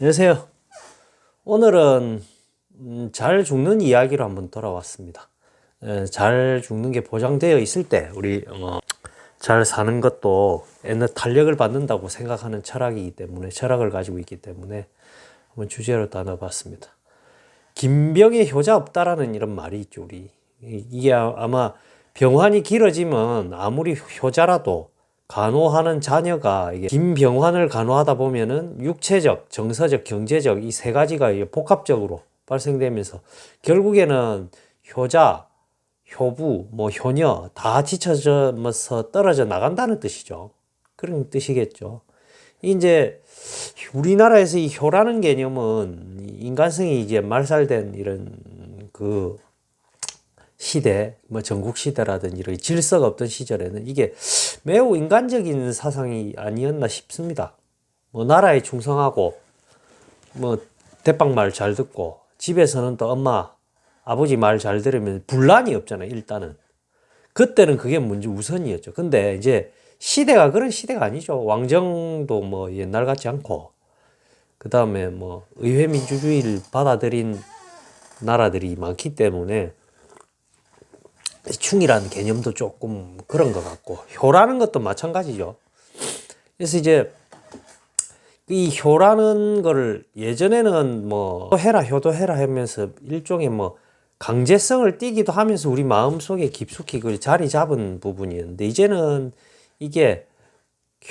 안녕하세요. 오늘은 잘 죽는 이야기로 한번 돌아왔습니다. 잘 죽는 게 보장되어 있을 때 우리 잘 사는 것도 에너 탄력을 받는다고 생각하는 철학이기 때문에 철학을 가지고 있기 때문에 한번 주제로 나눠봤습니다. 김병에 효자 없다라는 이런 말이 있죠. 우리 이게 아마 병환이 길어지면 아무리 효자라도 간호하는 자녀가 이게 빈병환을 간호하다 보면은 육체적, 정서적, 경제적 이 세 가지가 복합적으로 발생되면서 결국에는 효자, 효부, 뭐 효녀 다 지쳐져서 떨어져 나간다는 뜻이죠. 그런 뜻이겠죠. 이제 우리나라에서 이 효라는 개념은 인간성이 이제 말살된 이런 그 시대, 뭐 전국 시대라든지 이런 질서가 없던 시절에는 이게 매우 인간적인 사상이 아니었나 싶습니다. 뭐 나라에 충성하고 뭐 대빵 말 잘 듣고 집에서는 또 엄마, 아버지 말 잘 들으면 분란이 없잖아요. 일단은 그때는 그게 문제 우선이었죠. 근데 이제 시대가 그런 시대가 아니죠. 왕정도 뭐 옛날 같지 않고 그 다음에 뭐 의회 민주주의를 받아들인 나라들이 많기 때문에 충이라는 개념도 조금 그런 것 같고 효라는 것도 마찬가지죠. 그래서 이제 이 효라는 거를 예전에는 뭐 해라 효도해라 하면서 일종의 뭐 강제성을 띠기도 하면서 우리 마음속에 깊숙이 그 자리 잡은 부분이었는데 이제는 이게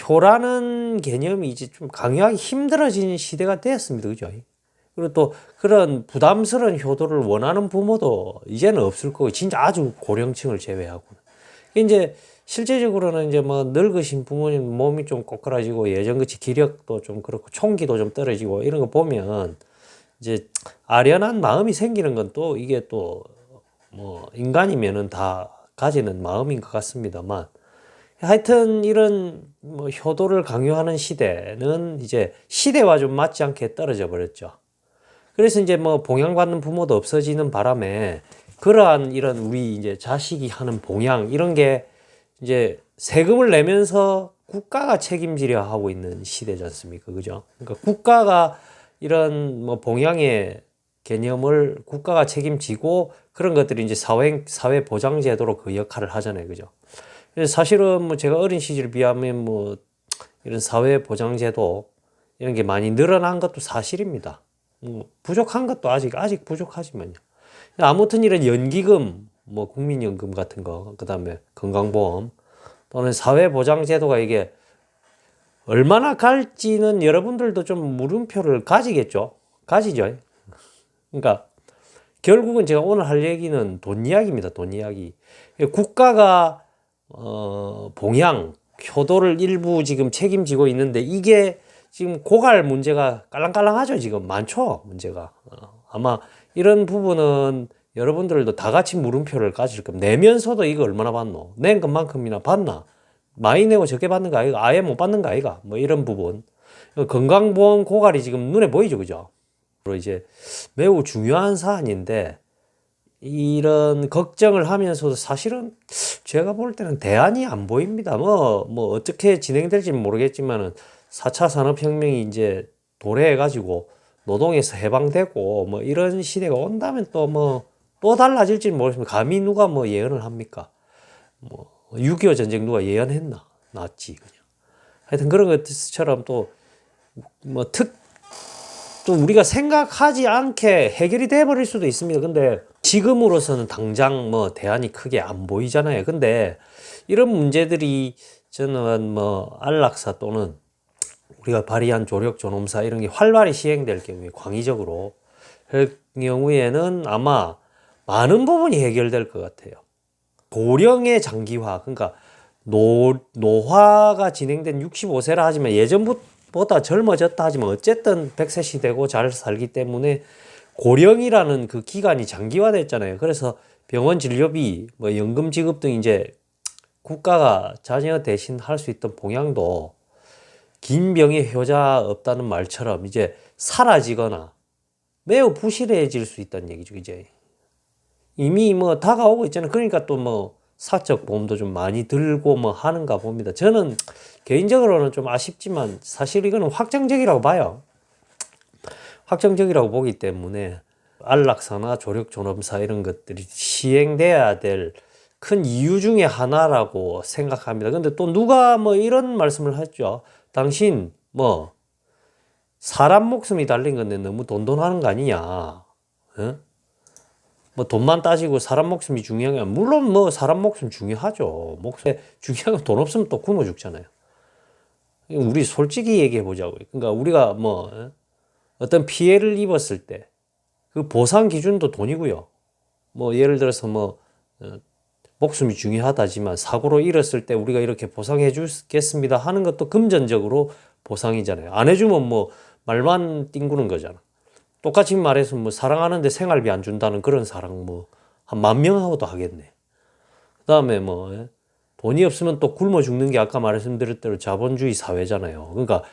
효라는 개념이 이제 좀 강요하기 힘들어지는 시대가 되었습니다. 그죠? 그리고 또 그런 부담스러운 효도를 원하는 부모도 이제는 없을 거고, 진짜 아주 고령층을 제외하고. 이제 실제적으로는 이제 뭐 늙으신 부모님 몸이 좀 꼬꾸라지고 예전같이 기력도 좀 그렇고 총기도 좀 떨어지고 이런 거 보면 이제 아련한 마음이 생기는 건 또 이게 또 뭐 인간이면은 다 가지는 마음인 것 같습니다만 하여튼 이런 뭐 효도를 강요하는 시대는 이제 시대와 좀 맞지 않게 떨어져 버렸죠. 그래서 이제 뭐 봉양받는 부모도 없어지는 바람에 그러한 이런 우리 이제 자식이 하는 봉양 이런 게 이제 세금을 내면서 국가가 책임지려 하고 있는 시대지 않습니까? 그죠? 그러니까 국가가 이런 뭐 봉양의 개념을 국가가 책임지고 그런 것들이 이제 사회 보장 제도로 그 역할을 하잖아요. 그죠? 그래서 사실은 뭐 제가 어린 시절에 비하면 뭐 이런 사회 보장 제도 이런 게 많이 늘어난 것도 사실입니다. 부족한 것도 아직 부족하지만요. 아무튼 이런 연기금, 뭐 국민연금 같은 거, 그다음에 건강보험 또는 사회보장제도가 이게 얼마나 갈지는 여러분들도 좀 물음표를 가지겠죠. 가지죠. 그러니까 결국은 제가 오늘 할 얘기는 돈 이야기입니다. 돈 이야기. 국가가 봉양, 효도를 일부 지금 책임지고 있는데 이게 지금 고갈 문제가 깔랑깔랑하죠. 지금 많죠. 문제가. 아마 이런 부분은 여러분들도 다 같이 물음표를 가질 겁니다. 내면서도 이거 얼마나 받노? 낸 것만큼이나 받나? 많이 내고 적게 받는 거 아이가? 아예 못 받는 거 아이가? 뭐 이런 부분. 건강보험 고갈이 지금 눈에 보이죠. 그죠? 그리고 이제 매우 중요한 사안인데 이런 걱정을 하면서도 사실은 제가 볼 때는 대안이 안 보입니다. 뭐 어떻게 진행될지는 모르겠지만은 4차 산업혁명이 이제 도래해가지고 노동에서 해방되고 뭐 이런 시대가 온다면 또 뭐 또 달라질지는 모르겠습니다. 감히 누가 뭐 예언을 합니까? 뭐 6.25 전쟁 누가 예언했나? 낫지 그냥. 하여튼 그런 것처럼 또 우리가 생각하지 않게 해결이 돼 버릴 수도 있습니다. 근데 지금으로서는 당장 뭐 대안이 크게 안 보이잖아요. 근데 이런 문제들이 저는 뭐 안락사 또는 우리가 발의한 조력 존엄사 이런 게 활발히 시행될 경우에 광의적으로 할 경우에는 아마 많은 부분이 해결될 것 같아요. 고령의 장기화, 그러니까 노화가 진행된 65세라 하지만 예전보다 젊어졌다 하지만 어쨌든 100세 시대고 잘 살기 때문에 고령이라는 그 기간이 장기화됐잖아요. 그래서 병원 진료비, 뭐 연금 지급 등 이제 국가가 자녀 대신 할 수 있던 봉양도 긴 병에 효자 없다는 말처럼 이제 사라지거나 매우 부실해질 수 있다는 얘기죠. 이제 이미 뭐 다가오고 있잖아요. 그러니까 또 뭐 사적 보험도 좀 많이 들고 뭐 하는가 봅니다. 저는 개인적으로는 좀 아쉽지만 사실 이거는 확정적이라고 봐요. 확정적이라고 보기 때문에 안락사나 조력존엄사 이런 것들이 시행돼야 될 큰 이유 중에 하나라고 생각합니다. 근데 또 누가 뭐 이런 말씀을 했죠. 당신 뭐 사람 목숨이 달린 건데 너무 돈돈하는 거 아니냐. 어? 뭐 돈만 따지고 사람 목숨이 중요한 게 물론 뭐 사람 목숨 중요하죠. 목숨 중요한 건 돈 없으면 또 굶어 죽잖아요. 우리 솔직히 얘기해 보자고요. 그러니까 우리가 뭐 어떤 피해를 입었을 때 그 보상 기준도 돈이고요. 뭐 예를 들어서 뭐 목숨이 중요하다지만 사고로 잃었을 때 우리가 이렇게 보상해 주겠습니다 하는 것도 금전적으로 보상이잖아요. 안 해주면 뭐 말만 띵구는 거잖아. 똑같이 말해서 뭐 사랑하는데 생활비 안 준다는 그런 사랑 뭐 한 10,000명하고도 하겠네. 그다음에 뭐 돈이 없으면 또 굶어 죽는 게 아까 말씀드렸대로 자본주의 사회잖아요. 그러니까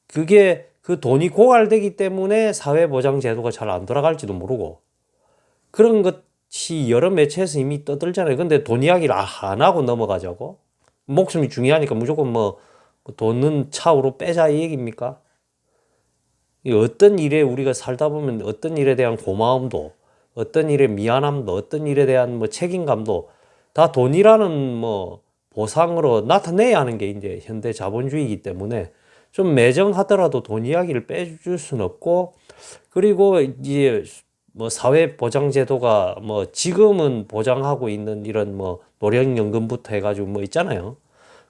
그게 그 돈이 고갈되기 때문에 사회보장제도가 잘 안 돌아갈지도 모르고 그런 것이 여러 매체에서 이미 떠들잖아요. 근데 돈 이야기를 안 하고 넘어가자고? 목숨이 중요하니까 무조건 뭐 돈은 차후로 빼자 이 얘기입니까? 어떤 일에 우리가 살다 보면 어떤 일에 대한 고마움도 어떤 일에 미안함도 어떤 일에 대한 뭐 책임감도 다 돈이라는 뭐 보상으로 나타내야 하는 게 이제 현대 자본주의이기 때문에 좀 매정하더라도 돈 이야기를 빼줄 수는 없고 그리고 이제 뭐 사회보장제도가 뭐 지금은 보장하고 있는 이런 뭐 노령연금부터 해가지고 뭐 있잖아요.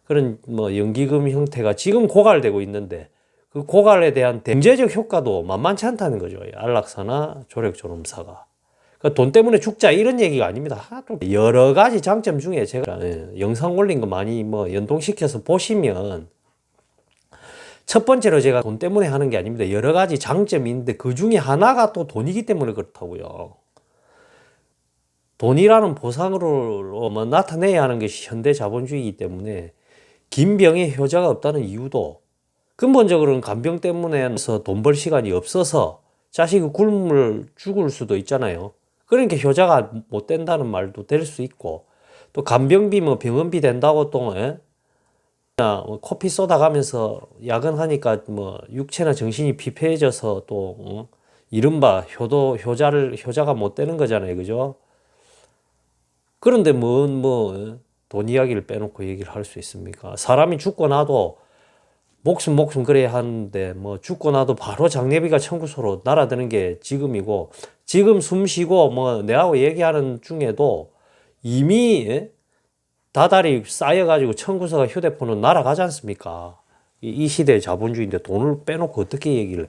그런 뭐 연기금 형태가 지금 고갈되고 있는데 그 고갈에 대한 경제적 효과도 만만치 않다는 거죠. 안락사나 조력존엄사가. 그러니까 돈 때문에 죽자 이런 얘기가 아닙니다. 여러 가지 장점 중에 제가 영상 올린 거 많이 뭐 연동시켜서 보시면 첫 번째로 제가 돈 때문에 하는 게 아닙니다. 여러 가지 장점이 있는데 그 중에 하나가 또 돈이기 때문에 그렇다고요. 돈이라는 보상으로 뭐 나타내야 하는 것이 현대 자본주의이기 때문에 긴 병에 효자가 없다는 이유도 근본적으로는 간병 때문에 돈 벌 시간이 없어서 자식이 굶을 죽을 수도 있잖아요. 그러니까 효자가 못 된다는 말도 될 수 있고 또 간병비 뭐 병원비 된다고 또 커피 쏟아가면서 야근하니까 뭐 육체나 정신이 피폐해져서 또 이른바 효자가 못 되는 거잖아요. 그죠? 그런데 돈 이야기를 빼놓고 얘기를 할 수 있습니까? 사람이 죽고 나도 목숨 그래야 하는데 뭐 죽고 나도 바로 장례비가 청구서로 날아드는 게 지금이고 지금 숨 쉬고 뭐 내하고 얘기하는 중에도 이미 다달이 쌓여가지고 청구서가 휴대폰으로 날아가지 않습니까? 이 시대의 자본주의인데 돈을 빼놓고 어떻게 얘기를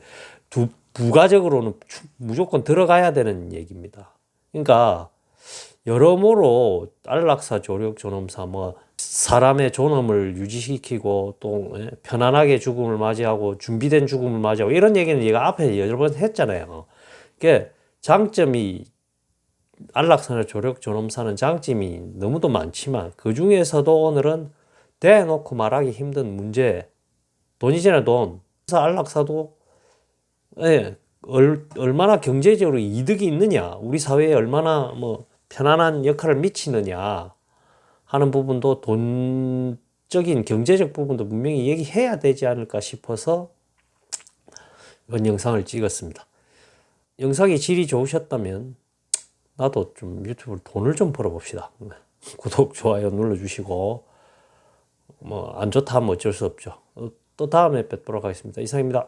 부가적으로는 무조건 들어가야 되는 얘기입니다. 그러니까 여러모로 안락사, 조력, 존엄사 뭐 사람의 존엄을 유지시키고 또 편안하게 죽음을 맞이하고 준비된 죽음을 맞이하고 이런 얘기는 얘가 앞에 여러 번 했잖아요. 그게 장점이 안락사나 조력, 존엄사는 장점이 너무도 많지만 그 중에서도 오늘은 대놓고 말하기 힘든 문제 돈이잖아요. 돈. 그래서 안락사도 얼마나 경제적으로 이득이 있느냐 우리 사회에 얼마나 뭐 편안한 역할을 미치느냐 하는 부분도 돈적인 경제적 부분도 분명히 얘기해야 되지 않을까 싶어서 이번 영상을 찍었습니다. 영상이 질이 좋으셨다면 나도 좀 유튜브로 돈을 좀 벌어봅시다. 구독, 좋아요 눌러주시고 뭐 안 좋다 하면 어쩔 수 없죠. 또 다음에 뵙도록 하겠습니다. 이상입니다.